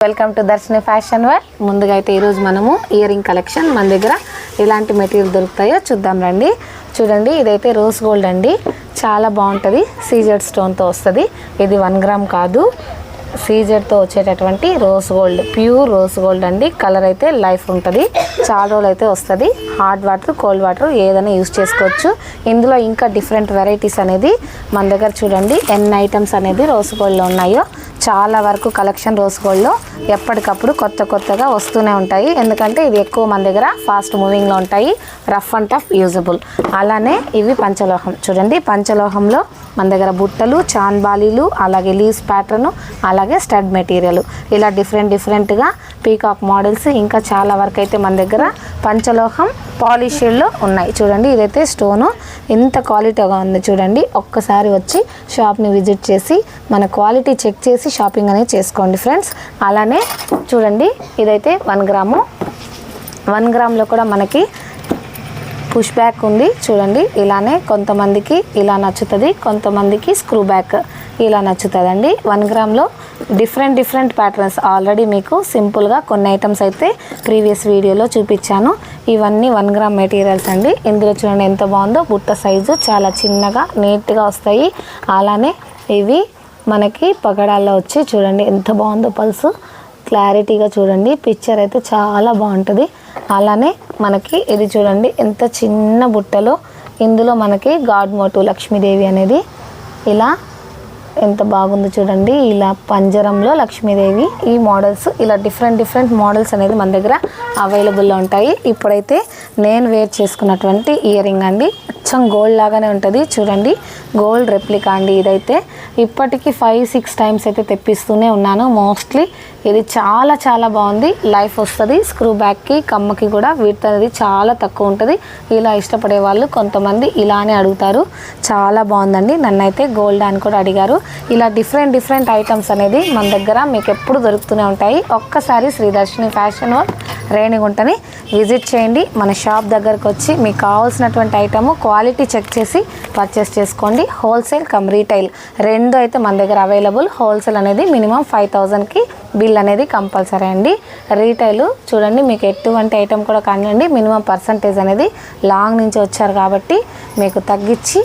Welcome to Darshini fashion wear. ముందుగా అయితే ఈరోజు మనము ఇయర్ రింగ్ కలెక్షన్ మన దగ్గర ఎలాంటి మెటీరియల్ దొరుకుతాయో చూద్దాం రండి. చూడండి, ఇదైతే రోజ్ గోల్డ్ అండి, చాలా బాగుంటుంది. సీజెడ్ స్టోన్తో వస్తుంది. ఇది 1 గ్రామ్ కాదు, సీజెడ్తో వచ్చేటటువంటి rose gold, pure rose gold అండి. కలర్ అయితే లైఫ్ ఉంటుంది, చాలా రోజులు అయితే వస్తుంది. హాట్ వాటర్, కోల్డ్ వాటర్ ఏదైనా యూజ్ చేసుకోవచ్చు. ఇందులో ఇంకా డిఫరెంట్ వెరైటీస్ అనేది మన దగ్గర చూడండి ఎన్ని ఐటమ్స్ అనేది రోజ్ గోల్డ్లో ఉన్నాయో. చాలా వరకు కలెక్షన్ రోజ్ గోల్డ్లో ఎప్పటికప్పుడు కొత్తగా వస్తూనే ఉంటాయి. ఎందుకంటే ఇది ఎక్కువ మన దగ్గర ఫాస్ట్ మూవింగ్లో ఉంటాయి, రఫ్ అండ్ టఫ్ యూజబుల్. అలానే ఇవి పంచలోహం. చూడండి, పంచలోహంలో మన దగ్గర బుట్టలు, చాన్బాలీలు, అలాగే లీవ్స్ ప్యాటర్ను, అలాగే స్టడ్ మెటీరియల్, ఇలా డిఫరెంట్గా పీకాక్ మోడల్స్, ఇంకా చాలా వరకు అయితే మన దగ్గర పంచలోహం పాలిషెడ్లో ఉన్నాయి. చూడండి, ఇదైతే స్టోను ఎంత క్వాలిటీగా ఉంది చూడండి. ఒక్కసారి వచ్చి షాప్ని విజిట్ చేసి మన క్వాలిటీ చెక్ చేసి షాపింగ్ అనేది చేసుకోండి ఫ్రెండ్స్. అలానే చూడండి, ఇదైతే 1 గ్రాము. 1 గ్రామ్లో కూడా మనకి పుష్ బ్యాక్ ఉంది. చూడండి, ఇలానే కొంతమందికి ఇలా నచ్చుతుంది, కొంతమందికి స్క్రూ బ్యాక్ ఇలా నచ్చుతుందండి. 1 గ్రామ్లో డిఫరెంట్ ప్యాటర్న్స్ ఆల్రెడీ మీకు సింపుల్గా కొన్ని ఐటమ్స్ అయితే ప్రీవియస్ వీడియోలో చూపించాను. ఇవన్నీ 1 గ్రామ్ మెటీరియల్స్ అండి. ఇందులో చూడండి ఎంత బాగుందో, బుట్ట సైజు చాలా చిన్నగా నీట్గా వస్తాయి. అలానే ఇవి మనకి పగడాల్లో వచ్చి చూడండి ఎంత బాగుందో, పల్సు క్లారిటీగా చూడండి, పిక్చర్ అయితే చాలా బాగుంటుంది. అలానే మనకి ఇది చూడండి ఎంత చిన్న బుట్టలో, ఇందులో మనకి గాడ్ మోటివ్ లక్ష్మీదేవి అనేది ఇలా ఎంత బాగుందో చూడండి. ఇలా పంజరంలో లక్ష్మీదేవి, ఈ మోడల్స్ ఇలా డిఫరెంట్ మోడల్స్ అనేది మన దగ్గర అవైలబుల్లో ఉంటాయి. ఇప్పుడైతే నేను వేర్ చేసుకున్నటువంటి ఇయర్ రింగ్ అండి, అచ్చం గోల్డ్ లాగానే ఉంటుంది. చూడండి, గోల్డ్ రెప్లికా అండి. ఇదైతే ఇప్పటికీ 5-6 టైమ్స్ అయితే తెప్పిస్తూనే ఉన్నాను. మోస్ట్లీ ఇది చాలా బాగుంది, లైఫ్ వస్తుంది. స్క్రూ బ్యాక్కి, కమ్మకి కూడా వీటి అనేది చాలా తక్కువ ఉంటుంది. ఇలా ఇష్టపడే వాళ్ళు కొంతమంది ఇలానే అడుగుతారు. చాలా బాగుందండి. నన్నైతే గోల్డ్ అని కూడా అడిగారు. ఇలా డిఫరెంట్ ఐటమ్స్ అనేది మన దగ్గర మీకు ఎప్పుడు దొరుకుతూనే ఉంటాయి. ఒక్కసారి శ్రీ దర్శిని ఫ్యాషన్ వేర్ రేణిగుంటని విజిట్ చేయండి. మన షాప్ దగ్గరకు వచ్చి మీకు కావాల్సినటువంటి ఐటమ్ క్వాలిటీ చెక్ చేసి పర్చేస్ చేసుకోండి. హోల్సేల్ కమ్ రీటైల్ రెండు అయితే మన దగ్గర అవైలబుల్. హోల్సేల్ అనేది మినిమం 5000కి బిల్ అనేది కంపల్సరీ అండి. రీటైల్ చూడండి, మీకు ఎటువంటి ఐటమ్ కూడా కానివ్వండి, మినిమం పర్సంటేజ్ అనేది లాంగ్ నుంచి వచ్చారు కాబట్టి మీకు తగ్గించి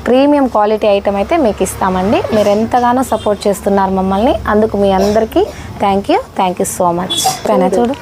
ప్రీమియం క్వాలిటీ ఐటమ్ అయితే మీకు ఇస్తామండి. మీరు ఎంతగానో సపోర్ట్ చేస్తున్నారు మమ్మల్ని, అందుకు మీ అందరికీ థ్యాంక్ యూ సో మచ్. పైన చూడు.